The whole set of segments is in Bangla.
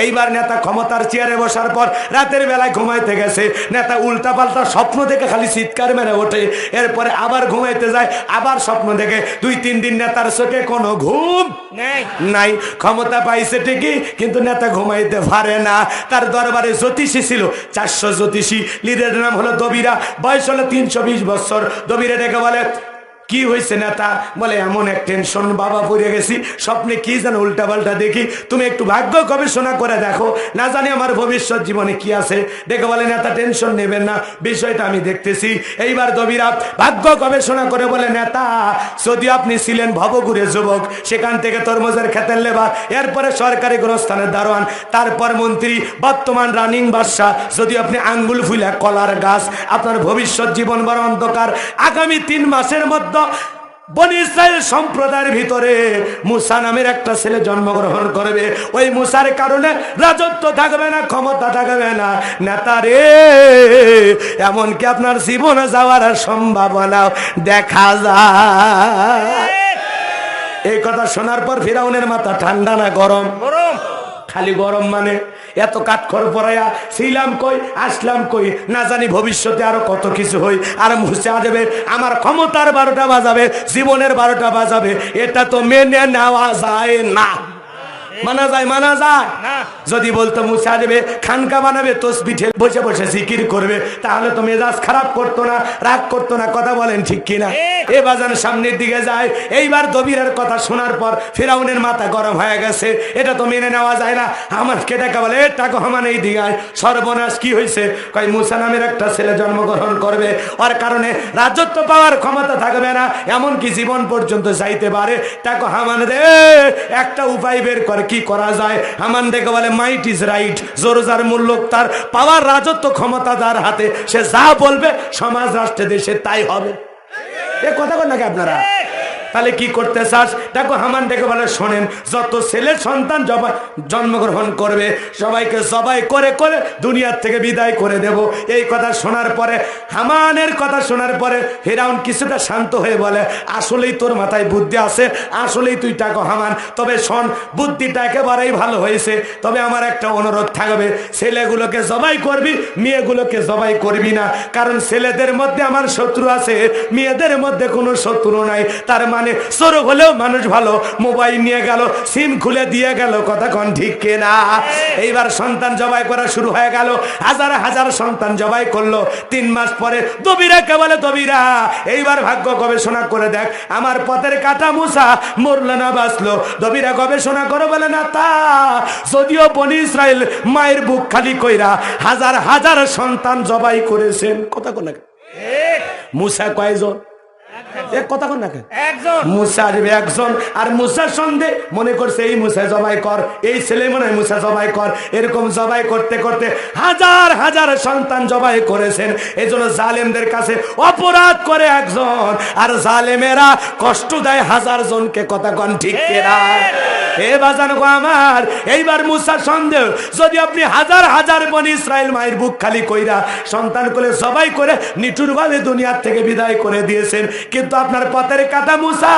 এইবার নেতা ক্ষমতার চেয়ারে বসার পর রাতের বেলায় ঘুমাইতে গেছে, নেতা উল্টা পাল্টা স্বপ্ন দেখে খালি চিৎকার মেরে ওঠে। এরপরে আবার ঘুমাইতে যায়, আবার স্বপ্ন দেখে। 2-3 দিন নেতার চোখে কোনো ঘুম নাই। ক্ষমতা পাইছে ঠিকই, কিন্তু নেতা ঘুমাইতে পারে না। তার দরবারে জ্যোতিষী ছিল, 400 জ্যোতিষী। লিডের নাম হলো দবিরা, বয়স হলো 320 বছর। দবিরা ডেকে বলে, কি হয়েছে নেতা? বলে, এমন এক টেনশন বাবা পড়ে গেছি, স্বপ্নে কি যেন উল্টা পাল্টা দেখি, তুমি একটু ভাগ্য গবেষণা করে দেখো, না জানি আমার ভবিষ্যৎ জীবনে কি আছে। দেখে বলে, নেতা টেনশন নেবেন না, বিষয়টা আমি দেখতেছি। এইবার দবিরা ভাগ্য গবেষণা করে বলে, নেতা যদি আপনি ছিলেন ভবঘুরে যুবক, সেখান থেকে তরমুজের খেতের লেবার, এরপরে সরকারি গোরস্থানের দারোয়ান, তারপর মন্ত্রী, বর্তমান রানিং বাদশা, যদি আপনি আঙ্গুল ফুলে কলার গাছ, আপনার ভবিষ্যৎ জীবন বড় অন্ধকার। আগামী 3 মাসের মধ্যে বনি ইসরাইল সম্প্রদায়ের ভিতরে মুসা নামের একটা ছেলে জন্মগ্রহণ করবে। ওই মুসার কারণে রাজত্ব থাকবে না, ক্ষমতা থাকবে না। নেতা রে, এমনকি আপনার জীবনে যাওয়ার সম্ভাবনাও দেখা যায়। এই কথা শোনার পর ফিরাউনের মাথা ঠান্ডা না গরম? খালি গরম। মানে এত কাঠখড় পড়াইয়া ছিলাম কই, আসলাম কই, না জানি ভবিষ্যতে আরো কত কিছু হই। আর মুছে যাবে, আমার ক্ষমতার 12টা বাজাবে, জীবনের 12টা বাজাবে। এটা তো মেনে নেওয়া যায় না। মানা যায়? মানা যায় না। যদি বলতো মুসা দেবে খানকা বানাবে, তসবিহ বসে বসে জিকির করবে, তাহলে তো মেজাজ খারাপ করতো না, রাগ করতো না। কথা বলেন ঠিক কিনা? এ বাজান সামনের দিকে যায়। এইবার দবিরের কথা শোনার পর ফিরাউনের মাথা গরম হয়ে গেছে। এটা তো মেনে নেওয়া যায় না। আমার কে টাকা বলে, টাকা হমান এই দিঘায় সর্বনাশ। কি হয়েছে? কয় মুসা নামের একটা ছেলে জন্মগ্রহণ করবে, ওর কারণে রাজত্ব পাওয়ার ক্ষমতা থাকবে না, এমনকি জীবন পর্যন্ত যাইতে পারে। টাকা হামান রে, একটা উপায় বের করে, কি করা যায়? হামান দেখে বলে, মাইট ইজ রাইট, জোর যার মূল্য তার, পাওয়ার রাজত্ব ক্ষমতা যার হাতে, সে যা বলবে সমাজ রাষ্ট্রে দেশে তাই হবে। এ কথা বল নাকি আপনারা? তাহলে কি করতে চাস? দেখো হামান ডেকে বলে, শোনেন, যত ছেলে সন্তান জন্মগ্রহণ করবে সবাইকে জবাই করে করে দুনিয়ার থেকে বিদায় করে দেব। এই কথা শোনার পরে, হামানের কথা শোনার পরে ফিরাউন কিছুটা শান্ত হয়ে বলে, আসলেই তোর মাথায় বুদ্ধি আছে, আসলেই তুই টাকা হামান। তবে শোন, বুদ্ধিটা একেবারেই ভালো হয়েছে, তবে আমার একটা অনুরোধ থাকবে, ছেলেগুলোকে জবাই করবি, মেয়েগুলোকে জবাই করবি না। কারণ ছেলেদের মধ্যে আমার শত্রু আছে, মেয়েদের মধ্যে কোনো শত্রু নাই। তার মানে সরো হলেও মানুষ ভালো, মোবাইল নিয়ে গেল, সিম খুলে দিয়ে গেল। কথা কোন ঠিক কিনা? এইবার সন্তান জবাই করা শুরু হয়ে গেল, হাজার হাজার সন্তান জবাই করলো। 3 মাস পরে দবিরা কে বলে, দবিরা এইবার ভাগ্য গবেষণা করে দেখ, আমার পথের কাটা মুসা মরলো না বাঁচলো। দবিরা গবেষণা করে বলে, না তা যদিও বনি ইসরাইল মায়ের বুক খালি কইরা হাজার হাজার সন্তান জবাই করেছেন। কথা কোন মুসা কয়জন? কথা কোন না, মুসা আসবে একজন। আর মুসার সন্দেহ মনে করছে এই মুসা জবাই কর, এই ছেলে মনে হয় মুসা জবাই কর। এরকম জবাই করতে করতে হাজার হাজার সন্তান জবাই করেছেন। এই জন্য জালেমদের কাছে অপরাধ করে একজন, আর জালেমেরা কষ্ট দেয় হাজার জনকে। কথা কন ঠিক কিনা? এ বাজান গো আমার, এইবার মুসার সন্দেহ, যদি আপনি হাজার হাজার বনি ইসরাইল মায়ের বুক খালি কইরা সন্তান কোলে জবাই করে নিঠুর ভাবে দুনিয়ার থেকে বিদায় করে দিয়েছেন, কিন্তু আপনার পথের কাটা মুসা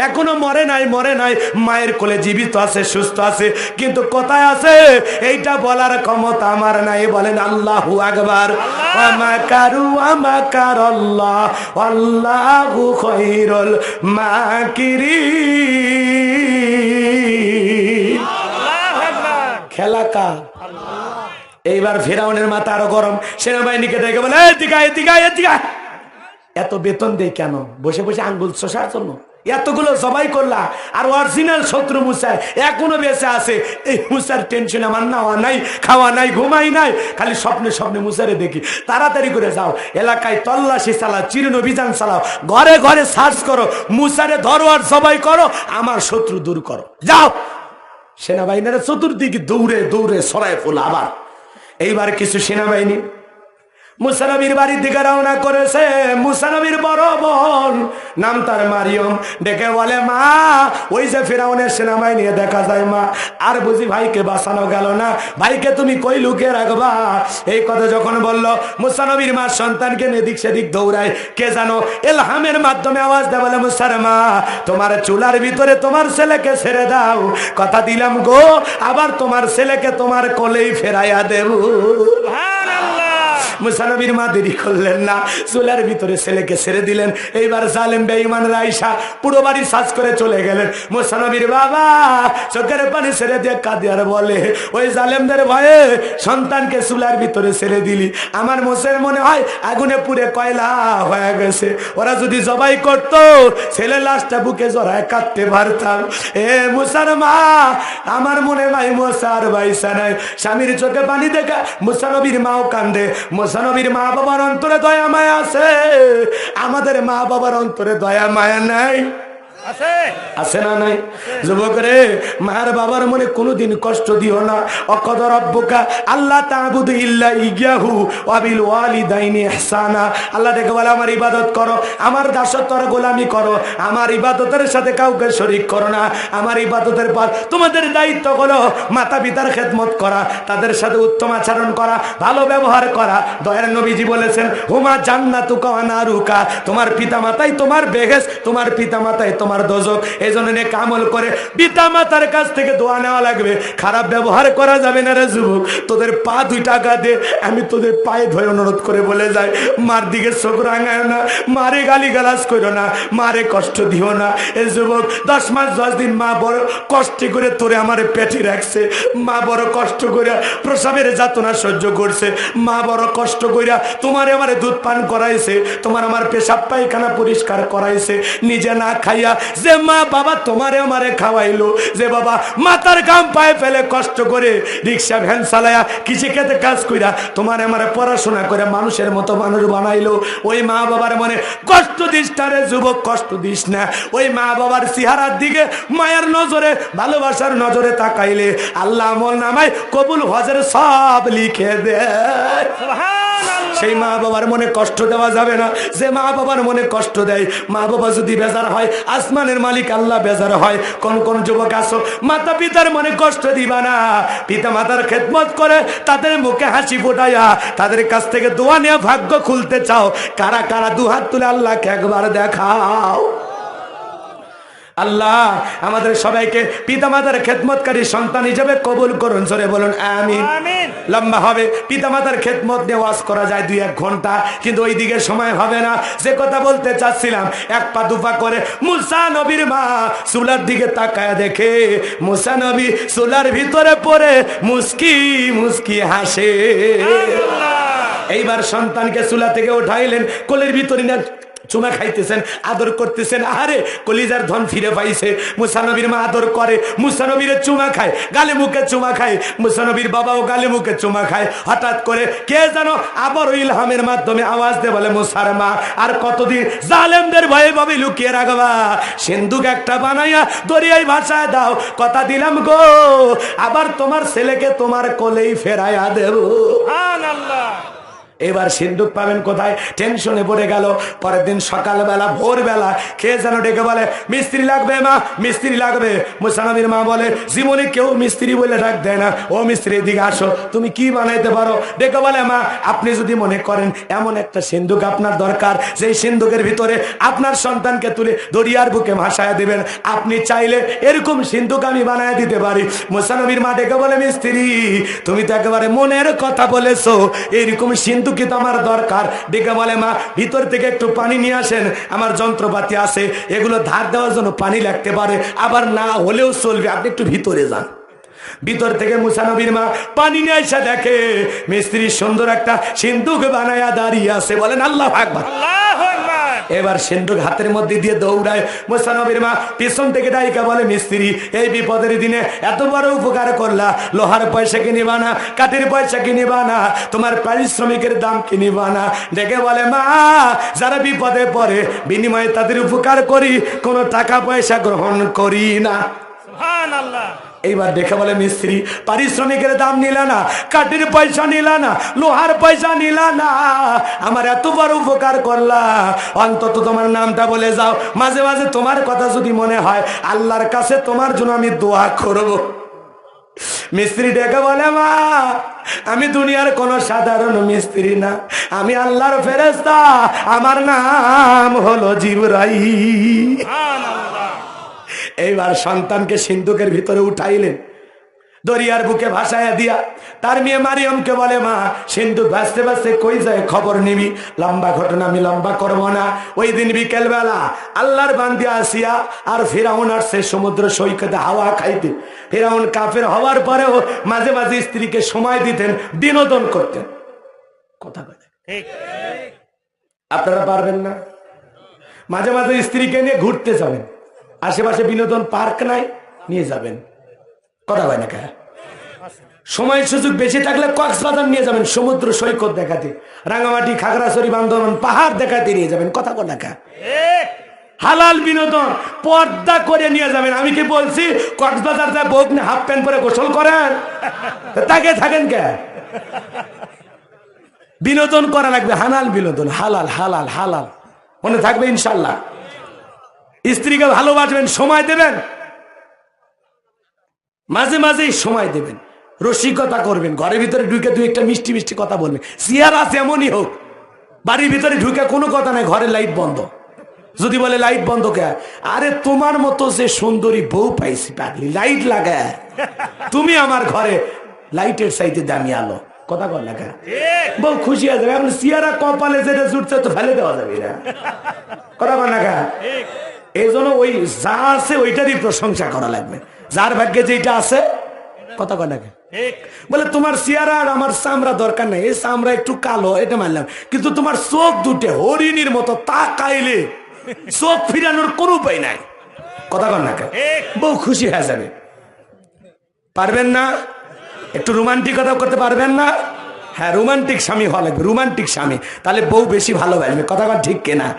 এখনো মরে নাই, মরে নাই, মায়ের কোলে জীবিত আছে, সুস্থ আছে, কিন্তু কোথায় আছে এইটা বলার ক্ষমতা আমার নাই। বলেন আল্লাহু আকবার। আমাকারু আমাকারাল্লাহ আল্লাহু খায়রুল মাকিরিন। খেলা কা? এইবার ফিরাউনের মাথা আরো গরম। সেনাবাহিনীকে দেখে বলে, এত বেতন দেয় কেন? বসে বসে আঙ্গুল চষার জন্য এতগুলো জবাই করলা। আর অরিজিনাল শত্রু মুসা এখনো বেঁচে আছে। এই মুসার টেনশন আমার নেওয়া নাই, খাওয়া নাই, ঘুমাই নাই, খালি স্বপ্নে স্বপ্নে মুসারে দেখি। তাড়াতাড়ি করে যাও, এলাকায় তল্লাশি চালাও, চিরুন অভিযান চালাও, ঘরে ঘরে সার্চ করো, মুসারে ধরো আর জবাই করো, আমার শত্রু দূর করো, যাও। সেনাবাহিনীরা চতুর্দিকে দৌড়ে দৌড়ে সরাই ফুল। আবার এইবার কিছু সেনাবাহিনী মুসা নবীর বাড়ির দিকে রওনা করেছে। মুসা নবীর বড় বোন, নাম তার মারিয়ম, ডেকে বলে মা, ওই যে ফিরাউনের সেনাবাহিনী নিয়ে দেখা যায় মা, আর বুঝি ভাইকে বাঁচানো গেল না, ভাইকে তুমি কই লুকিয়ে রাখবা? এই কথা যখন বলল, মুসা নবীর মা সন্তানকে এদিক সেদিক দৌড়ায়। কে জানো ইলহামের মাধ্যমে আওয়াজ দেয়, বলে মুসার মা, তোমার চুলার ভিতরে তোমার ছেলেকে ছেড়ে দাও, কথা দিলাম গো, আবার তোমার ছেলেকে তোমার কোলেই ফেরাইয়া দেব। মুসা নবীর মা দেরি করলেন না, চুলার ভিতরে ছেলেকে ছেড়ে দিলেন। এইবার জালেম বেঈমান রাইসা পুরো বাড়ি সাজ করে চলে গেলেন। মুসা নবীর বাবা চোখের পানি ছেড়ে দিয়ে কাঁদে আর বলে, ওই জালেমদের ভয়ে সন্তানকে চুলার ভিতরে ছেড়ে দিলি, আমার মোষের মনে হয় আগুনে পুড়ে কয়লা হয়ে গেছে, ওরা যদি জবাই করত ছেলে লাশটা বুকে জড়ায় কাঁদতে পারতাম। এ মুসার মা, আমার মনে হয় মোসার বাইসা নাই। স্বামীর চোখে পানি দেখা মুসা নবীর মাও কান্দে। মুসা নবীর মা বাবার অন্তরে দয়া মায়া আছে, আমাদের মা বাবার অন্তরে দয়া মায়া নাই? আছে না নাই? যুবক রে, মায়ের বাবার মনে কোনোদিন কষ্ট দিও না। অকদ রব্বুকা আল্লাহ তা'বুদু ইল্লা ইয়াহু ওয়া বিল ওয়ালিদাইনি ইহসানা। আল্লাহ ডেকে বলে আমার ইবাদত করো, আমার দাসত্বর গোলামি করো, আমার ইবাদতের সাথে কাউকে শরীক করো না। আমার ইবাদতের পর তোমাদের দায়িত্ব হলো মাতা পিতার খেদমত করা, তাদের সাথে উত্তম আচরণ করা, ভালো ব্যবহার করা। দয়ার নবীজি বলেছেন, হুমা জান্নাতুকা ওয়া নারুকা, তোমার পিতামাতাই তোমার বেহেশত, তোমার পিতামাতাই তোমার দোজখ। এই জন্য নেক আমল করে পিতা মাতার কাছ থেকে দোয়া নেওয়া লাগবে, খারাপ ব্যবহার করা যাবে না রে যুবক। তোদের পা 2 টাকা দে, আমি তোদের পায়ে ধরে অনুরোধ করে বলে যাই, মার দিকে চোখ রাঙায় না, মারে গালি গালাজ করো না, মারে কষ্ট দিও না। এই যুবক 10 মাস 10 দিন মা বড় কষ্ট করে তোরে আমার পেটে রাখছে, মা বড় কষ্ট করে প্রসবের যাতনা সহ্য করছে, মা বড় কষ্ট করে তোমারে আমারে দুধ পান করাইছে, তোমার আমার পেশাব পায়খানা পরিষ্কার করাইছে, নিজে না খাইয়া যে মা বাবা তোমারে আমারে খাওয়াইলো, যে বাবা মাথার ঘাম পায়ে ফেলে কষ্ট করে রিক্সা ভ্যান চালায়া কৃষি খেতে কাজ কইরা তোমারে আমারে পড়াশোনা করে মানুষের মতো মানুষ বানাইলো, ওই মা বাবার মনে কষ্ট দিস না রে যুবক, কষ্ট দিস না। ওই মা বাবার চেহারার দিকে মায়ের নজরে, ভালোবাসার নজরে তাকাইলে আল্লাহ আমল নামায় কবুল হজের সব লিখে দেয়। সেই মা বাবার মনে কষ্ট দেওয়া যাবে না, যে মা বাবার মনে কষ্ট দেয়, মা বাবা যদি বেজার হয়, আসমানের মালিক আল্লাহ বেজার হয়। কোন কোন যুবক আছো মাতা পিতার মনে কষ্ট দিবা না, পিতা মাতার খেদমত করে তাদের মুখে হাসি ফোটাইয়া তাদের কাছ থেকে দোয়া নিয়ে ভাগ্য খুলতে চাও, কারা কারা 2 হাত তুলে আল্লাহকে একবার দেখাও। আল্লাহ আমাদের সবাইকে পিতামাতার খেদমতকারী সন্তান হিসেবে কবুল করুন, জোরে বলুন আমিন। লম্বা হবে, পিতামাতার খেদমত নিয়ে ওয়াজ করা যায় 2-1 ঘন্টা, কিন্তু ওই দিকে সময় হবে না। যে কথা বলতে চাচ্ছিলাম, 1 পা 2 পা করে মুসা নবীর মা চুলার দিকে তাকায় দেখে মুসা নবী চুলার ভিতরে পড়ে মুস্কি মুস্কি হাসে। এইবার সন্তানকে চুলা থেকে উঠাইলেন, কোলের ভিতরে না চুমা খাইতেছেন, আদর করতেছেন। আরে কলিজার ধন ফিরে পাইছে। মুসা নবীর মা আদর করে, মুসা নবীর চুমা খায়, গালে মুখে চুমা খায়, মুসা নবীর বাবাও গালে মুখে চুমা খায়। হঠাৎ করে কে যেন আবার ইলহামের মাধ্যমে আওয়াজ দেয়, বলে মুসার মা, আর কতদিন জালেমদের ভয়ে ভাবে লুকিয়ে রাখবা? সিন্ধুক একটা বানাইয়া দরিয়ায় ভাসায় দাও, কথা দিলাম গো, আবার তোমার ছেলেকে তোমার কোলেই ফেরাইয়া দেব। সুবহানাল্লাহ। এবার সিন্ধুক পাবেন কোথায়? টেনশনে পড়ে গেল। পরের দিন সকালবেলা ভোরবেলা কে যেন ডেকে বলে, মিস্ত্রি লাগবে মা, মিস্ত্রি লাগবে। মুসা নবীর মা বলে, জীবনে কেউ মিস্ত্রি বলে ডাক দেয় না, ও মিস্ত্রি এদিকে আসো, তুমি কি বানাইতে পারো? ডেকে বলে, মা আপনি যদি মনে করেন এমন একটা সিন্ধুক আপনার দরকার, যেই সিন্ধুকের ভিতরে আপনার সন্তানকে তুলে দরিয়ার বুকে ভাসায় দেবেন, আপনি চাইলে এরকম সিন্ধুক আমি বানায় দিতে পারি। মুসা নবীর মা ডেকে বলে, মিস্ত্রি তুমি তো একেবারে মনের কথা বলেছো, এরকম সিন্ধুক কি তোমার দরকার? ডেকে বলে, মা ভিতর থেকে একটু পানি নিয়ে আসেন, আমার যন্ত্রপাতি আছে, এগুলো ধার দেওয়ার জন্য পানি লাগতে পারে, আবার না হলেও চলবে, আপনি একটু ভিতরে যান। ভিতর থেকে মুসা নবীর মা পানি নিয়ে এসে দেখে মিস্ত্রি সুন্দর একটা সিন্ধুক বানায়া দাঁড়িয়ে আছে। বলেন আল্লাহু আকবার। এবার সিন্ধুক হাতের মধ্যে দিয়ে দৌড়ায়। মুসা নবীর মা পিছন থেকে ডাইকা বলে, মিস্ত্রি এই বিপদের দিনে এত বড় উপকার করলা, লোহার পয়সা কিনিবা না, কাঠের পয়সা কিনিবা না, তোমার পারিশ্রমিকের দাম কিনিবা না। ডেকে বলে, মা যারা বিপদে পড়ে বিনিময়ে তাদের উপকার করি, কোনো টাকা পয়সা গ্রহণ করি না। সুবহানাল্লাহ। এইবার দেখে বলে মিস্ত্রি পারিশ্রমিকের দাম নিলা না, কাঠের পয়সা নিলা না, লোহার পয়সা নিলা না, আমার এত বড় উপকার করলা, অন্তত তোমার নামটা বলে যাও, মাঝে মাঝে তোমার কথা যদি মনে হয় আল্লাহর কাছে তোমার জন্য আমি দোয়া করব। মিস্ত্রি ডেকে বলে মা আমি দুনিয়ার কোন সাধারণ মিস্ত্রি না, আমি আল্লাহর ফেরেশতা, আমার নাম হলো জিবরাইল। এইবার সন্তানকে সিন্ধুকের ভিতরে উঠাইলেন, দরিয়ার বুকে ভাসায়া দিয়া তার মেয়ে মারিয়মকে বলে মা সিন্ধুক ভাসতে ভাসতে কই যায় খবর নিবি। লম্বা ঘটনা আমি লম্বা করবো না। ওই দিন বিকেল বেলা আল্লাহর বান্দি আসিয়া আর ফিরাউন আসছে সমুদ্র সৈকতে হাওয়া খাইতে। ফিরাউন কাফের হওয়ার পরেও মাঝে মাঝে স্ত্রীকে সময় দিতেন, বিনোদন করতেন। কথা বলে আপনারা পারবেন না? মাঝে মাঝে স্ত্রীকে নিয়ে ঘুরতে যাবেন, আশেপাশে বিনোদন পার্ক নাই, নিয়ে যাবেন। কথা হয় না কে? সময় সুযোগ বেশি থাকলে কক্সবাজার নিয়ে যাবেন, সমুদ্র সৈকত দেখাতে, রাঙামাটি, খাগড়াছড়ি, বান্দরবান পাহাড় দেখাতে নিয়ে যাবেন। কথা বল না কে? হালাল বিনোদন পর্দা করে নিয়ে যাবেন। আমি কি বলছি কক্সবাজার যায় বউক নিয়ে হাফ প্যান্ট পরে গোসল করেন? তাকে থাকেন কে? বিনোদন করা লাগবে, হালাল বিনোদন, হালাল হালাল হালাল, মনে থাকবে ইনশাল্লাহ। স্ত্রীকে ভালোবাসবেন, সময় দেবেন, মাঝে মাঝেই সময় দেবেন, রসিকতা করবেন, ঘরের ভিতরে ঢুকে দুই একটা মিষ্টি মিষ্টি কথা বলবেন। চেহারা আছে এমনই হোক, বাড়ির ভিতরে ঢুকে কোনো কথা নাই, ঘরে লাইট বন্ধ। যদি বলে লাইট বন্ধ কে? আরে তোমার মতো যে সুন্দরী বউ পাইছি পাগলি, লাইট লাগা, তুমি আমার ঘরে লাইটের চাইতে দামি আলো। কথা বল না কে? বউ খুশি হয়ে যাবে। এখন চেহারা কপালে যেটা জুটছে তো ফেলে দেওয়া যাবে না। কথা বল না কে? এই জন্য ওই যা আছে ওইটারই প্রশংসা করা লাগবে, যার ভাগ্যে যেটা আছে। কথা কয় নাকি? বলে তোমার চেহারা আর আমার চামড়া দরকার নেই, এই চামড়া একটু কালো এটা মানলাম, কিন্তু তোমার চোখ দুটে হরিণীর মতো, তাকাইলে চোখ ফিরানোর কোনো উপায় নাই। কথা কয় নাকি? বউ খুশি হয়ে যাবে। পারবেন না? একটু রোমান্টিকতা করতে পারবেন না? হ্যাঁ, রোমান্টিক স্বামী হওয়া লাগবে, রোমান্টিক স্বামী, তাহলে বউ বেশি ভালোবাসবে। কথা কয় ঠিক কিনা?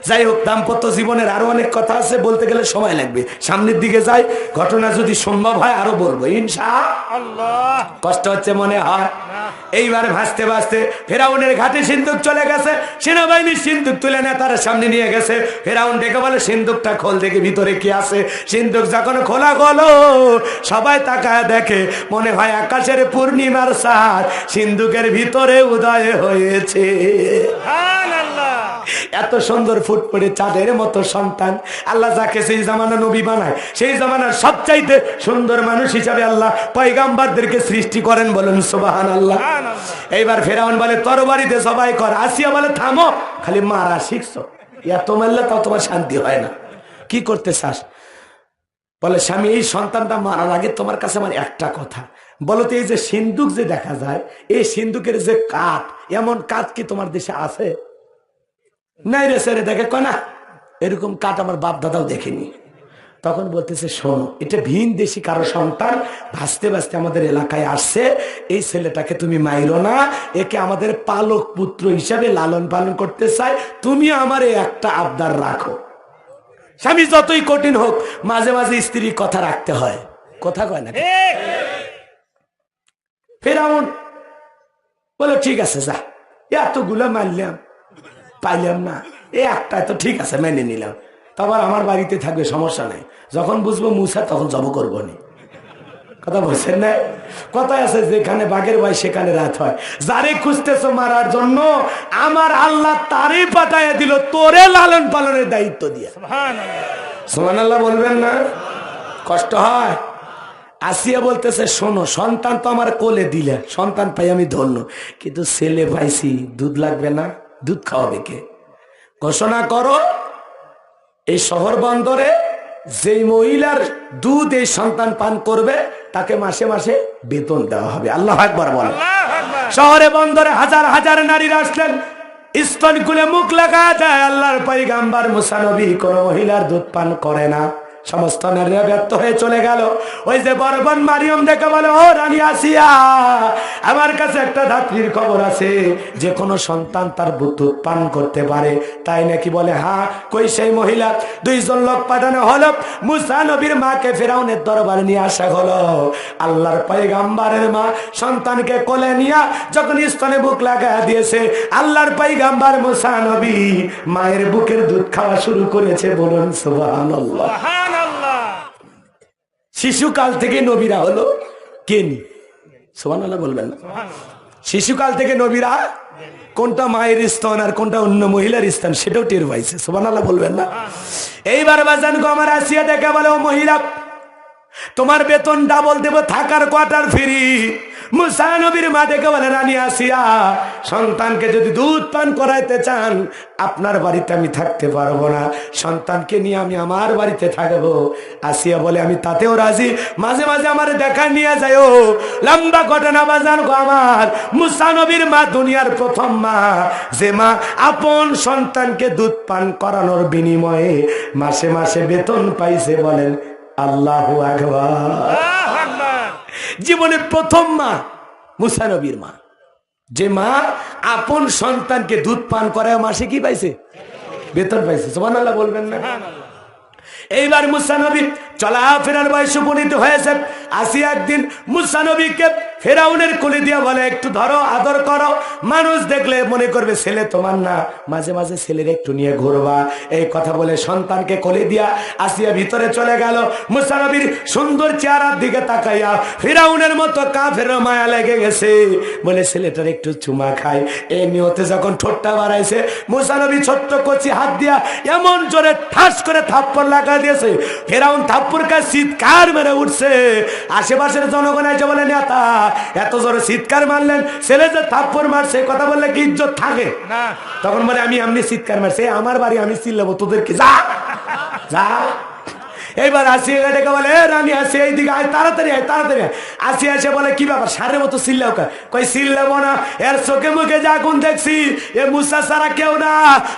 যাই হোক, দাম্পত্য জীবনের আরো অনেক কথা আছে, বলতে গেলে সময় লাগবে। সামনের দিকে যাই, ঘটনা যদি সম্ভব হয় আরো বলবো ইনশাআল্লাহ। কষ্ট হচ্ছে মনে হয়? এইবার ভাসতে ভাসতে ফেরাউনের ঘাটে সিন্ধুক চলে গেছে, সেনাবাহিনীর সিন্ধুক তুলে নেতার সামনে নিয়ে গেছে। ফেরাউন ডেকে বলে সিন্ধুকটা খোল দেখে ভিতরে কি আছে। সিন্ধুক যখন খোলা হলো সবাই তাকায় দেখে, মনে হয় আকাশের পূর্ণিমার চাঁদ সিন্ধুকের ভিতরে উদয় হয়েছে। এত সুন্দর ফুটফুটে চাঁদের মতো সন্তান আল্লাহ যাকে সেই জামানা নবী বানায়, সেই জামানার সবচাইতে সুন্দর মানুষ হিসাবে আল্লাহ পয়গাম্বরদেরকে সৃষ্টি করেন। বলেন সুবহানাল্লাহ। এইবার ফেরাউন বলে তরবারিতে সবাই কর। আসিয়া বলে থামো, খালি মারা শিখছো, এত মারলে তাও তোমার শান্তি হয় না, কি করতে চাস? বলে স্বামী এই সন্তানটা মারার আগে তোমার কাছে আমার একটা কথা বলো তো, এই যে সিন্ধুক যে দেখা যায়, এই সিন্ধুকের যে কাঠ, এমন কাঠ কি তোমার দেশে আছে? নাই রে স্যারে, দেখে কনা এরকম কাঠ আমার বাপ দাদাও দেখেনি। তখন বলতেছে শোনো, এটা ভিন দেশি কারো সন্তান ভাসতে ভাসতে আমাদের এলাকায় আসছে, এই ছেলেটাকে তুমি মাইরো না, একে আমাদের পালক পুত্র হিসাবে লালন পালন করতে চাই, তুমি আমার একটা আবদার রাখো। স্বামী যতই কঠিন হোক মাঝে মাঝে স্ত্রীর কথা রাখতে হয়। কথা কয় না? ফেরাউন বলে ঠিক আছে, যা, এতগুলো মারলাম পাইলাম না, এই একটা তো ঠিক আছে মেনে নিলাম, তারপর আমার বাড়িতে থাকবে, সমস্যা নাই, যখন বুঝবো মুসা তখন জব করবো নি। কথা বলছেন না? কথা আছে যেখানে বাঘের ভয় সেখানে রাত হয়। যারে খুঁজতেছো মারার জন্য আমার আল্লাহ তারে পাঠায় দিল তোরে লালন পালনের দায়িত্ব দিয়ে। সুবহানাল্লাহ বলবেন না? কষ্ট হয়? আসিয়া বলতেছে শোনো, সন্তান তো আমার কোলে দিলে, সন্তান পাই আমি ধন্য, কিন্তু ছেলে পাইছি, দুধ লাগবে না? দুধ খাওয়াবে কে? ঘোষণা করো এই শহর বন্দরে যেই মহিলার দুধ এই সন্তান পান করবে তাকে মাসে মাসে বেতন দেওয়া হবে। আল্লাহু আকবার বলে। শহরে বন্দরে হাজার হাজার নারীরা আসলেন, স্তন খুলে মুখ লাগা যায়, আল্লাহর পয়গাম্বর মুসা নবী কোন মহিলার দুধ পান করে না। সমস্ত নারীরা ব্যর্থ হয়ে চলে গেল। ওই যে বরবন মারিয়ম দেখে বলে, ও রানী আসিয়া, আমার কাছে একটা ধাত্রীর খবর আছে, যে কোনো সন্তান তার দুধ পান করতে পারে। তাই নাকি? বলে হ্যাঁ। কই সেই মহিলা? 2 জন লোক পাঠানো হলো, মুসা নবীর মাকে ফিরআউনের দরবারে নিয়ে আসা হলো। আল্লাহর পয়গম্বরের মা সন্তানকে কোলে নিয়ে যখন স্তনে বুক লাগায় দিয়েছে, আল্লাহর পয়গম্বর মুসা নবী মায়ের বুকের দুধ খাওয়া শুরু করেছে। বলুন সুবহানাল্লাহ। শিশুকাল থেকে নবীরা হলো কেনি, সুবহানাল্লাহ বলবেন না? শিশুকাল থেকে নবীরা কোনটা মায়ের স্তন আর কোনটা অন্য মহিলার স্তন সেটাও টের পাইছে। সুবহানাল্লাহ বলবেন না? এইবার বাজান গো আমার আসিয়া দেখে বলে, ও মহিলা, তোমার বেতন ডাবল দেব, থাকার কোয়ার্টার ফ্রি। মুসা নবীর মা দেখে বলে, রানী আসিয়া, সন্তানকে যদি দুধ পান করাইতে চান আপনার বাড়িতে আমি থাকতে পারবো না, সন্তানকে নিয়ে আমি আমার বাড়িতে থাকবো। আসিয়া বলে, আমি তাতেও রাজি, মাঝে মাঝে আমার দেখা নিয়ে যাইও। লম্বা ঘটনা বাজান গো আমার। মুসা নবীর মা দুনিয়ার প্রথম মা, যে মা আপন সন্তানকে দুধ পান করানোর বিনিময়ে মাসে মাসে বেতন পাইছে। বলেন আল্লাহু আকবার। জীবনে প্রথম মা মুসা নবীর মা, যে মা আপন সন্তানকে দুধ পান করায় মাসে কি পাইছে? বেতন পাইছে। সুবহানাল্লাহ বলবেন না? এইবার মুসা নবী চলাফেরার বয়স উপনীত হয়েছে। আসিয়া একদিন মুসা নবীকে ফেরাউনের কোলে দিয়া বলে, একটু ধরো, আদর করো, মানুষ দেখলে মনে করবে ছেলে তোমার না, মাঝে মাঝে ছেলের একটু নিয়ে ঘুরবা। এই কথা বলে সন্তানকে কোলে দিয়া আসিয়া ভিতরে চলে গেল। মুসা নবীর সুন্দর চেহারার দিকে তাকাইয়া ফেরাউনের মতো কাফের মায়া লেগে গেছে, বলে ছেলেটার একটু চুমা খায়। এই নিয়তে যখন ঠোঁটটা বাড়াইছে, মুসা নবী ছোট্ট কচি হাত দিয়া এমন জোরে ঠাস করে থাপ্পড় লাগা দিয়েছে, ফেরাউন থাপ্পড় কা চিৎকার মেরে উঠছে। আশেপাশের জনগণ এসে বলে, নেতা এত জোরে চিৎকার মারলেন, ছেলে যে থাপ্পড় মারছে কথা বললে কি ইজ্জত থাকে? তখন বলে, আমি এমনি চিৎকার মারছি, আমার বাড়ি আমি চিল্লাবো, তোদেরকে যা যা। এইবার আসিয়া ডেকে বলে, রানী আসি, এইদিকে আয়, তাড়াতাড়ি আয়, তাড়াতাড়ি আয়। আসিয়া এসে বলে, কি ব্যাপার, সারের মতো চিল্লাও কা? কই চিল্লাবো না, এর চোখে মুখে যা গুণ দেখছি, এ মুসা ছাড়া কেউ না,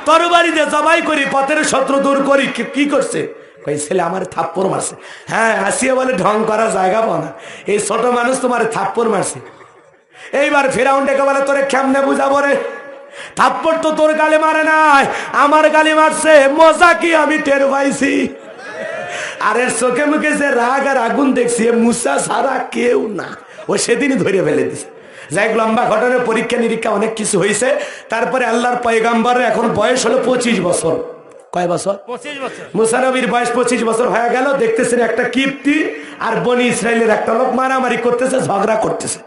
তোর বাড়িতে জবাই করি, পথের শত্রু দূর করি। কি করছে? কই ছেলে আমার থাপ্পড় মারছে। হ্যাঁ। আসিয়া বলে, ঢং করা জায়গা পাও না, এই ছোট মানুষ তোমার থাপ্পড় মারছে। এইবার ফেরাউন ডেকে বলে, তোরে কেমনে বুঝাবো রে, থাপ্পড় তো তোর গালে মারে নাই, আমার গালে মারছে, মজা কি আমি টের পাইছি। আর এর চোখে মুখে যে রাগ আর আগুন দেখছি, মুসা ছাড়া কেউ না, ও সেদিনই ধরে ফেলে দিছে। যাই লম্বা ঘটনার পরীক্ষা নিরীক্ষা অনেক কিছু হয়েছে। তারপরে আল্লাহর পয়গাম্বরের এখন বয়স হলো 25 বছর। কয় বছর? 25 বছর। মুসা নবীর বয়স 25 বছর হয়ে গেল। দেখতেছেন একটা কিপ্তি আর বনি ইসরায়েলের একটা লোক মারামারি করতেছে, ঝগড়া করতেছে।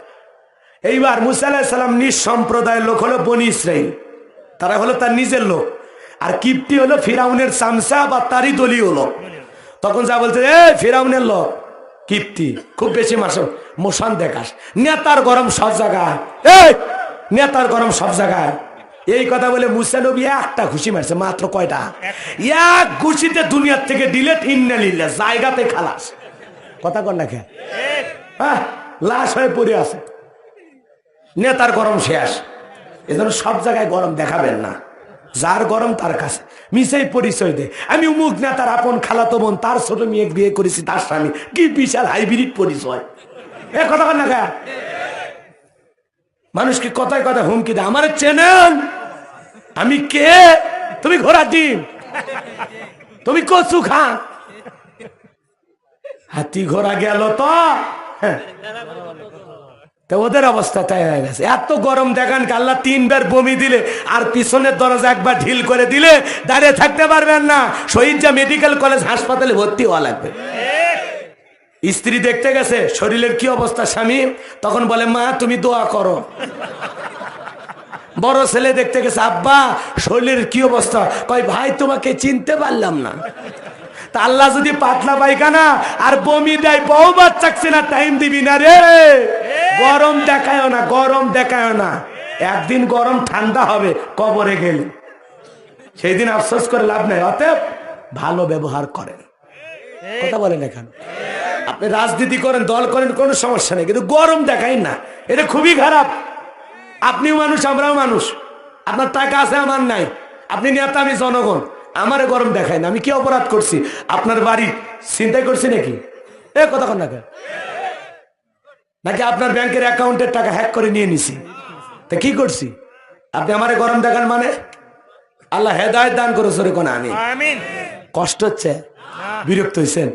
এইবার মুসা আলাইহিস সালাম নিজ সম্প্রদায়ের লোক হলো বনি ইসরায়েল, তারা হলো তার নিজের লোক, আর কিপ্তি হলো ফিরাউনের চামচা বা তারই দলীয় লোক। তখন যা বলছে, এ ফিরাউনের লোক কিপ্তি, খুব বেশি মাসে মোশান দেখাস, নেতার গরম সব জায়গায়, এই নেতার গরম সব জায়গায়। এই কথা বলে মুসা নবী একটা ঘুষি মারছে। মাত্র কয়টা? এক ঘুষিতে দুনিয়ার থেকে ডিলেট, ইন্নালিল্লাহ, জায়গাতে খালাস। কথা কর না খেয়ে, হ্যাঁ, লাশ হয়ে পড়ে আছে। নেতার গরম শেষ। এজন্য সব জায়গায় গরম দেখাবেন না, যার গরম তার কাছে মিশাই পরিচয় দে, আমি উমুক নেতার আপন খালাতো বোন, তার ছোট মেয়ে বিয়ে করেছি, তার স্বামী। কি বিশাল হাইব্রিড পরিচয়! এ কথা কর না খেয়ে, মানুষকে কথায় কথা হুমকি দেয়, আমার চেনেন আমি কে? তুমি ঘোড়া ডিম, তুমি কচু খা। হাতি ঘোড়া গেল তো, ওদের অবস্থা তাই হয়ে গেছে। এত গরম দেখান আল্লাহ 3 বার বমি দিলে আর পিছনের দরজা একবার ঢিল করে দিলে দাঁড়িয়ে থাকতে পারবেন না, শহীদ মেডিকেল কলেজ হাসপাতালে ভর্তি হওয়া লাগবে। স্ত্রী দেখতে গেছে শরীরের কি অবস্থা স্বামী, তখন বলে, মা তুমি দোয়া করো। বড় ছেলে দেখতে গেছে, আব্বা শরীরের কি অবস্থা, কয় ভাই তোমাকে চিনতে পারলাম না। তা আল্লাহ যদি পাতলা পায়খানা আর বমি দেয়, বউ বাচ্চাছে না, টাইম দিবি না রে। গরম দেখায় না, গরম দেখায় না, একদিন গরম ঠান্ডা হবে কবরে গেলে, সেই দিন আফসোস করে লাভ নাই। অতএব ভালো ব্যবহার করেন। কথা বলেন, এখানে আপনি রাজনীতি করেন, দল করেন, কোনো সমস্যা নেই, কিন্তু গরম দেখাই না, এটা খুবই খারাপ। আপনিও মানুষ, আমরাও মানুষ, আপনার টাকা আছে আমার নাই, আপনি নেতা আমি জনগণ, আমারে গরম দেখায় না, আমি কি অপরাধ করছি? আপনার বাড়ি চিন্তাই করছি নাকি? এ কথা কন নাকি আপনার ব্যাংকের অ্যাকাউন্টের টাকা হ্যাক করে নিয়ে নিছি? তা কি করছি? আপনি আমারে গরম দেখান মানে? আল্লাহ হেদায়েত দান করে সরে কোন আমি কষ্ট হচ্ছে, বিরক্ত হইছেন?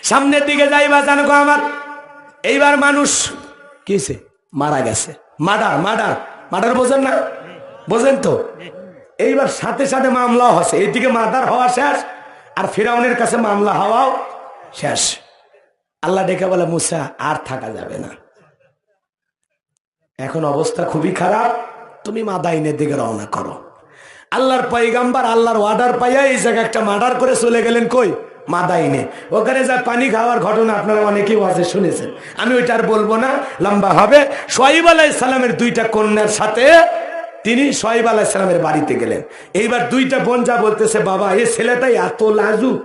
সামনের দিকে যাইবা জানো আমার, এইবার মানুষ কিছে মারা গেছে, মার্ডার বোঝেন না? বোঝেন তো? এইবার সাথে সাথে মামলা হচ্ছে, এইদিকে মার্ডার হওয়া শেষ আর ফিরাউনের কাছে মামলা হওয়াও শেষ। আল্লাহ ডেকে বলে মুসা আর থাকা যাবে না, এখন অবস্থা খুবই খারাপ, তুমি মাদাইনের দিকে রওনা করো। আল্লাহর পয়গাম্বার আল্লাহর অর্ডার পাইয়া এই জায়গায় একটা মার্ডার করে চলে গেলেন কই? মাদাইনে। ওখানে যা পানি খাওয়ার ঘটনা আপনারা অনেকেই ওয়াজে শুনেছেন, আমি ওইটা আর বলবো না, লম্বা হবে। শুআয়ব আলাইহিস সালামের দুইটা কন্যার সাথে তিনি শুআয়ব আলাইহিস সালামের বাড়িতে গেলেন। এইবার দুইটা বোন যা বলতেছে, বাবা এই ছেলেটাই এত লাজুক,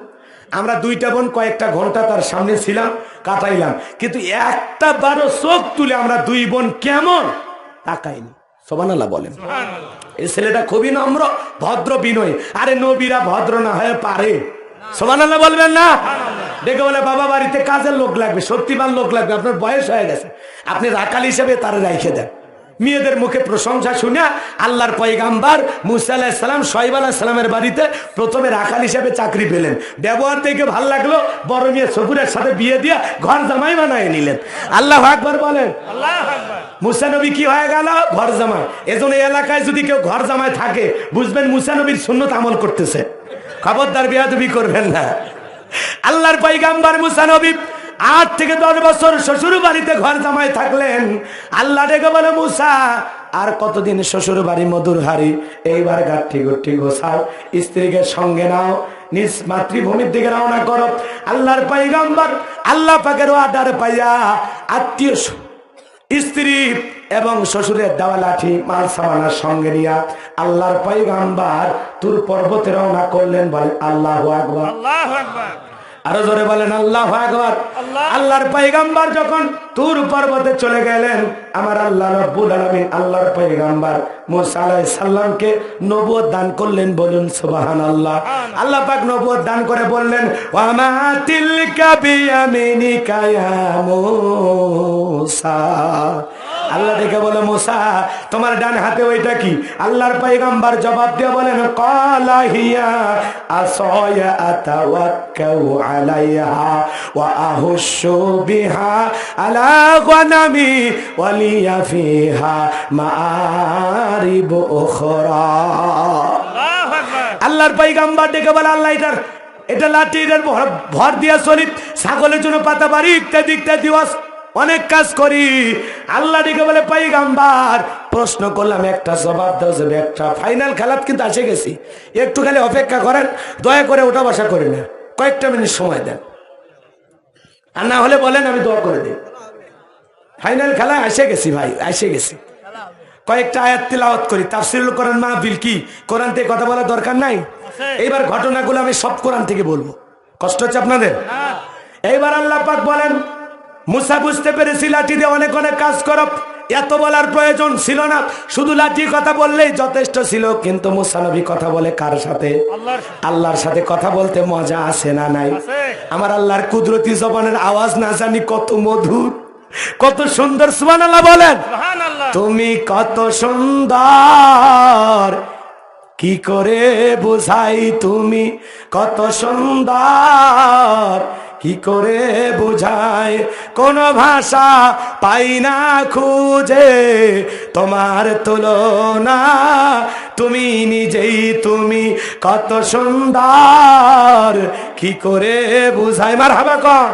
আমরা দুইটা বোন কয়েকটা ঘন্টা তার সামনে ছিলাম, কাটাইলাম, কিন্তু একটা বারো চোখ তুলে আমরা দুই বোন কেমন তাকাইনি। সুবহানাল্লাহ বলেন। এই ছেলেটা খুবই নম্র, ভদ্র, বিনয়ী। আরে নবীরা ভদ্র না হয়ে পারে? সুবহানাল্লাহ বলবেন না? দেখে বলে বাবা বাড়িতে কাজের লোক লাগবে, শক্তিমান লোক লাগবে, আপনার বয়স হয়ে গেছে, আপনি রাখাল হিসেবে তারা রাইখে দেন। মেয়েদের মুখে প্রশংসা শুনে আল্লাহর পয়গাম্বার মুসা আলাইহিস সালাম শুআয়ব আলাইহিস সালামের বাড়িতে প্রথমে রাখাল হিসেবে চাকরি পেলেন। ব্যবহার দেখে ভালো লাগলো, বড় মেয়ে সফুরের সাথে বিয়ে দিয়ে ঘর জামাই বানায় নিলেন। আল্লাহু আকবার বলেন। আল্লাহু আকবার। মুসা নবী কি হয়ে গেল? ঘর জামাই। এজন্য এলাকায় যদি কেউ ঘর জামাই থাকে বুঝবেন মুসা নবীর সুন্নত আমল করতেছে, খবরদার বেয়াদবি করবেন না। আল্লাহর পয়গাম্বার মুসা নবী 8 থেকে 10 বছর শ্বশুর বাড়িতে ঘর জামাই থাকলেন। আল্লাহ ডেকে বলে মুসা আর কতদিন শ্বশুর বাড়ি মধুর হাড়ি, এইবার গাঠি গুঠি গোছাও, স্ত্রীকে সঙ্গে নাও, নিজ মাতৃভূমির দিকে রওনা করো। আল্লাহর পয়গাম্বার আল্লাহ পাকের অর্ডার পাইয়া আত্মীয় স্ত্রী এবং শ্বশুরের দেওয়া লাঠি মাল সামানার সঙ্গে নিয়া আল্লাহর পয়গাম্বার তুর পর্বতে রওনা করলেন। বলে আল্লাহু আকবার, আল্লাহু আকবার, আরো জোরে বলেন আল্লাহু আকবার। আল্লাহর পয়গাম্বার যখন তুর পর্বতে চলে গেলেন, আমার আল্লাহ রাব্বুল আলামিন আল্লাহর পয়গাম্বার মুসা আলাইহিস সালামকে নবুয়ত দান করলেন। বলুন সুবহানাল্লাহ। আল্লাহ পাক নবুয়ত দান করে বললেন ওয়া মা তিলকা বিয়ামিনিকা ইয়া মুসা। আল্লাহ দেখে বলে মুসা তোমার ডান হাতে ওইটা কি? আল্লাহর পয়গাম্বার জবাব দিয়ে বলেন ক্বালা হিয়া আসায়া আতাওয়াক্কাউ আলাইহা ওয়া আহুশু বিহা আলা গনামি ওয়া লিয়া ফিহা মাআরিব উখরা। আল্লাহু আকবার। আল্লাহর পয়গাম্বার দেখে বলে আল্লাহ এটা লাঠি, এটার ভর দিয়া চলি, ছাগলের জন্য পাতা বাড়ি ইত্যাদি ইত্যাদি অনেক কাজ করি। আল্লাহ ডেকে বলে পয়গাম্বার প্রশ্ন করলাম একটা জবাব দাও যাবে, একটা ফাইনাল খেলাত কিন্তু আসে গেছি, একটু খালি অপেক্ষা করেন, দয়া করে ওটা বসা করে না, কয়েকটা মিনিট সময় দেন, আর না হলে বলেন আমি দোয়া করে দিই। ফাইনাল খেলায় আসে গেছি ভাই, আসে গেছি। কয়েকটা আয়াত তিলাওয়াত করি, তাফসীরুল কোরআন মাহফিল কি কোরআন থেকে কথা বলার দরকার নাই? এইবার ঘটনাগুলো আমি সব কোরআন থেকে বলবো, কষ্ট হচ্ছে আপনাদের? এইবার আল্লাহ পাক বলেন মুসা বুঝতে পেরেছি লাঠি দিয়ে অনেক অনেক কাজ করো, এত বলার প্রয়োজন ছিল না, শুধু লাঠি কথা বললেই যথেষ্ট ছিল। কিন্তু মুসা নবী কথা বলে কার সাথে? আল্লাহর সাথে। কথা বলতে মজা আছে না নাই? আমার আল্লাহর কুদরতি জবানের আওয়াজ না জানি কত মধুর, কত সুন্দর। সুবহানাল্লাহ বলেন। তুমি কত সুন্দর, কি করে বুঝাই তুমি কত সুন্দর, কি করে বুঝাই, কোন ভাষা পাই না খুঁজে তোমার তুলনা, তুমি নিজেই তুমি কত সুন্দর, কি করে বুঝাই। মারহাবা কর।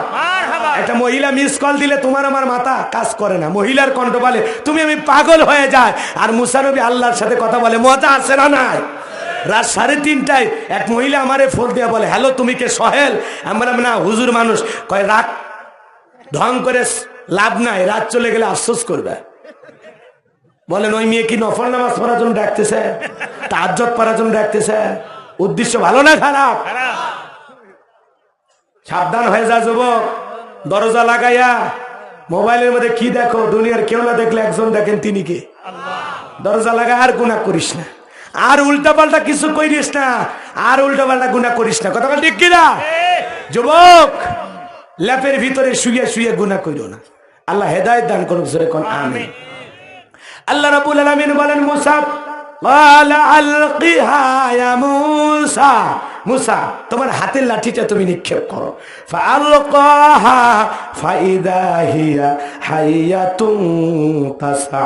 একটা মহিলা মিস কল দিলে তোমার আমার মাথা কাজ করে না, মহিলার কণ্ঠ বলে তুমি আমি পাগল হয়ে যায়। আর মুসা নবী আল্লাহর সাথে কথা বলে মজা আছে না নাই? রাত 3:30টায় এক মহিলা আমারে ফোন দিয়ে বলে হ্যালো তুমি কে সোহেল? আমরা না হুজুর মানুষ, কয় রাত ঢং করে লাভ নাই, রাত চলে গেলে আফসোস করবে। বলেন ওই মেয়ে কি নফল নামাজ পড়ার জন্য ডাকতেছে, তাহাজ্জুদ পড়ার জন্য ডাকতেছে? উদ্দেশ্য ভালো না খারাপ? সাবধান হয়ে যা যুবক, দরজা লাগাইয়া মোবাইলের মধ্যে কি দেখো, দুনিয়ার কেউ না দেখলে একজন দেখেন তিনি কে। দরজা লাগায় আর গুনাহ করিস না। আর উল্টা পাল্টা কিছু করিস না, আর উল্টা পাল্টা গুনাহ করিস না। কথা ঠিক কিনা যুবক? ল্যাপের ভিতরে শুয়ে শুয়ে গুনাহ করিও না। আল্লাহ হেদায়েত দান করুক, জোরে কোন আমিন। আল্লাহ রাব্বুল আলামিন বলেন মুসা ক্বালা আলকিহা ইয়া মুসা, মুসা তোমার হাতের লাঠিটা তুমি নিক্ষেপ করো। ফাআলকাহা ফাইদা হিয়া হাইয়াতুন তাসআ।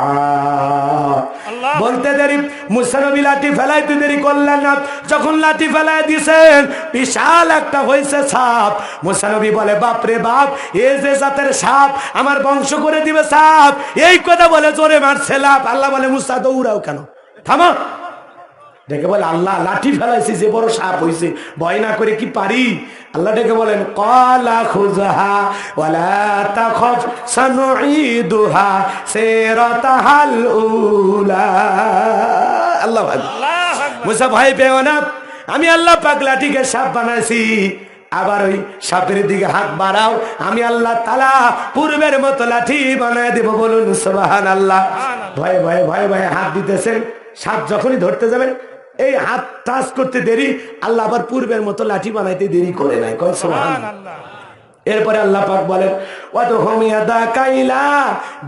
বলতে দেরি মুসা নবী লাঠি ফেলাইতে দেরি করলেন না। যখন লাঠি ফেলাই দিয়েছেন বিশাল একটা হয়েছে সাপ। মুসা নবী বলে বাপরে বাপ, এই যে জাতের সাপ আমার বংশ করে দিবে সাপ। এই কথা বলে জোরে মারছে লাফ। আল্লাহ বলে মুসা দৌড়াও কেন, থামো। ডেকে বলে আল্লাহ লাঠি ফেলাইছি, যে বড় সাপ হইছে, ভয় না করে কি পারি? আল্লাহ ডেকে বলেন ক্বালা খুযহা ওয়ালা তাখাফ সানুঈদুহা সিরাতাহাল উলা। আল্লাহু আকবার। মুসা ভয় পেও না, আমি আল্লাহ পাক লাঠিকে সাপ বানাইছি। আবার ওই সাপের দিকে হাত বাড়াও, আমি আল্লাহ তাআলা পূর্বের মতো লাঠি বানায় দেব। বলুন সুবহানাল্লাহ। ভয়ে ভয়ে ভয়ে ভয়ে হাত দিতেছেন। সাপ যখনই ধরতে যাবেন এই হাত টাচ করতে দেরি, আল্লাহ আবার পূর্বের মতো লাঠি বানাইতে দেরি করে নাই। কোন সুবহানাল্লাহ। এরপরে আল্লাহ পাক বলেন ওয়াদহুম ইয়াদাকা ইলা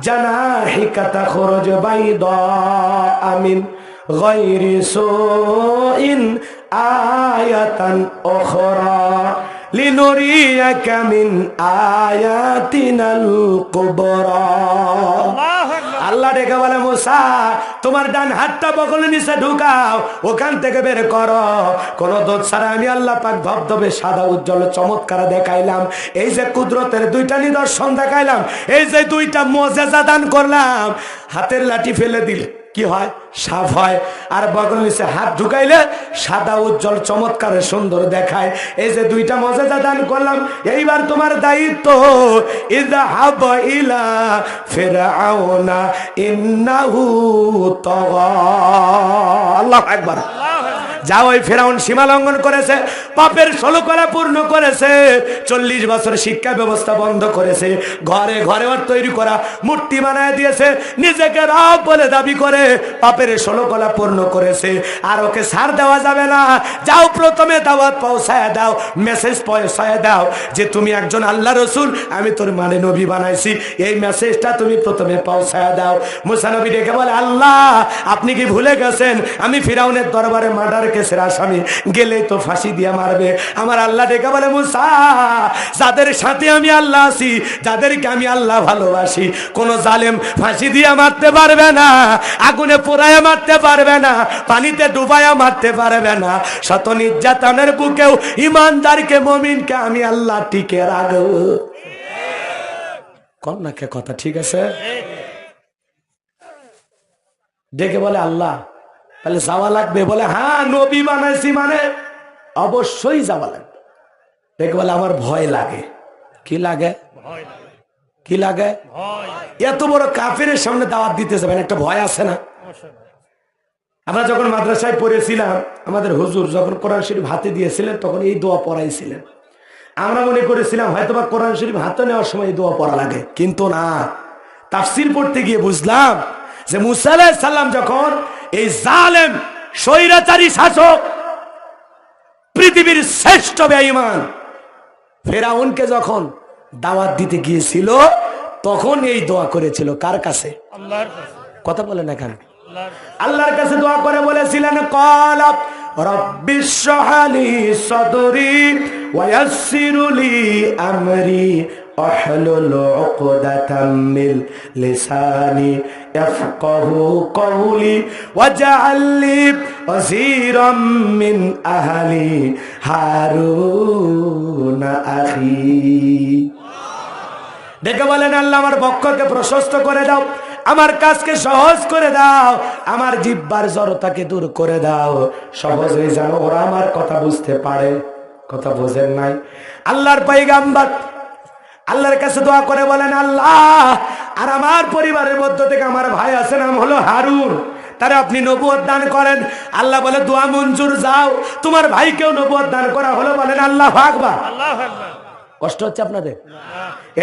জানাহিকা তাখরুজ বাইদা মিন গায়রি সুইন আয়াতান উখরা লিনুরিয়াকা মিন আয়াতিনাল কুবরা। আল্লাহ ডেকে বলে মুসা তোমার ডান হাতটা বগলের নিচে ঢুকাও, ওখান থেকে বের করো। কোন দোষ ছাড়া আমি আল্লাহ পাক ধবধবে সাদা উজ্জ্বল চমৎকার দেখাইলাম। এই যে কুদরতের দুইটা নিদর্শন দেখাইলাম, এই যে দুইটা মুজিজা দান করলাম, হাতের লাঠি ফেলে দিলে কি হয়? সাফ হয়। আর বগল নিচে হাত ঢুকাইলে সাদা উজ্জ্বল চমৎকার সুন্দর দেখায়। এই যে দুইটা মুজিজা দান করলাম, এইবার তোমার দায়িত্ব ইযহাব ইলা ফিরআউনা ইন্নাহু তাগা। আল্লাহু আকবার। যাও, ওই ফেরাউন সীমা লঙ্ঘন করেছে, পাপের 16 কলা পূর্ণ করেছে, 40 বছর শিক্ষা ব্যবস্থা বন্ধ করেছে, ঘরে ঘরে ওর তৈরি করা মূর্তি বানায় দিয়েছে, নিজেকে রব বলে দাবি করে পাপের 16 কলা পূর্ণ করেছে। আর ওকে ছাড় দেওয়া যাবে না। যাও, প্রথমে দাওয়াত পৌঁছায় দাও, মেসেজ পৌঁছায় দাও যে তুমি একজন আল্লাহ রসুল, আমি তোর মানে নবী বানাইছি, এই মেসেজটা তুমি প্রথমে পৌঁছায় দাও। মুসা নবী ডেকে বলে আল্লাহ আপনি কি ভুলে গেছেন আমি ফিরাউনের দরবারে মার্ডার কেসের আসামি, গেলেই তো ফাঁসি দিয়ে মারবে। আমার আল্লাহ ডেকে বলে মুসা যাদের সাথে আমি আল্লাহ আছি, যাদেরকে আমি আল্লাহ ভালোবাসি, কোন জালেম ফাঁসি দিয়ে মারতে পারবে না, আগুনে পোড়ায় মারতে পারবে না, পানিতে ডুবায়া মারতে পারবে না। শত নির্যাতনের বুকেও ইমানদারকে মুমিনকে আমি আল্লাহ টিকে রাখব। কন্যাকে কথা ঠিক আছে? ডেকে বলে আল্লাহ তাহলে যাওয়া লাগবে? বলে হ্যাঁ, নবী বানাইছি মানে অবশ্যই যাওয়া লাগবে। দেখে বলে আমার ভয় লাগে। কি লাগে? কি লাগে? এত বড় কাফেরের সামনে দাওয়াত দিতে যাবেন, একটা ভয় আছে না? আমরা যখন মাদ্রাসায় পড়েছিলাম, আমাদের হুজুর যখন কোরআন শরীফ হাতে দিয়েছিলেন তখন এই দোয়া পড়াইছিলেন। আমরা মনে করেছিলাম হয়তোবা কোরআন শরীফ হাতে নেওয়ার সময় এই দোয়া পড়া লাগে, কিন্তু না। তাফসীর পড়তে গিয়ে বুঝলাম যে মুসা আলাইহিস সালাম যখন এই জালেম স্বৈরাচারী শাসক পৃথিবীর শ্রেষ্ঠ বেঈমান ফেরাউনকে যখন দাওয়াত দিতে গিয়েছিল তখন এই দোয়া করেছিল। কার কাছে? আল্লাহর কাছে। কথা বলেন না কেন? আল্লাহর কাছে দোয়া করে বলেছিলেন ক্বালা রাব্বিশ শরহ লি সাদরি ওয়া ইয়াসসির লি আমরি আহলুল উকদাতাম মিন লিসানি ইয়াফকাহু কওলি ওয়াজআল লি ওয়াজিরাম মিন আহলি হারুন আখি। ডেকে বলেন আল্লাহ আমার বক্ষকে প্রশস্ত করে দাও, আমার কাজকে সহজ করে দাও, আমার জিহ্বার জড়তাকে দূর করে দাও, সহজেই যেন ওরা আমার কথা বুঝতে পারে। কথা বোঝেন নাই? আল্লাহর পয়গাম্বর আল্লাহর কাছে দোয়া করে বলেন আল্লাহ আর আমার পরিবারের মধ্য থেকে আমার ভাই আছে, নাম হলো হারুন, তারা আপনি নবুয়ত দান করেন। আল্লাহ বলে দোয়া মঞ্জুর, যাও তোমার ভাইকেও নবুয়ত দান করা হলো। বলেন আল্লাহু আকবার। কষ্ট হচ্ছে আপনাদের?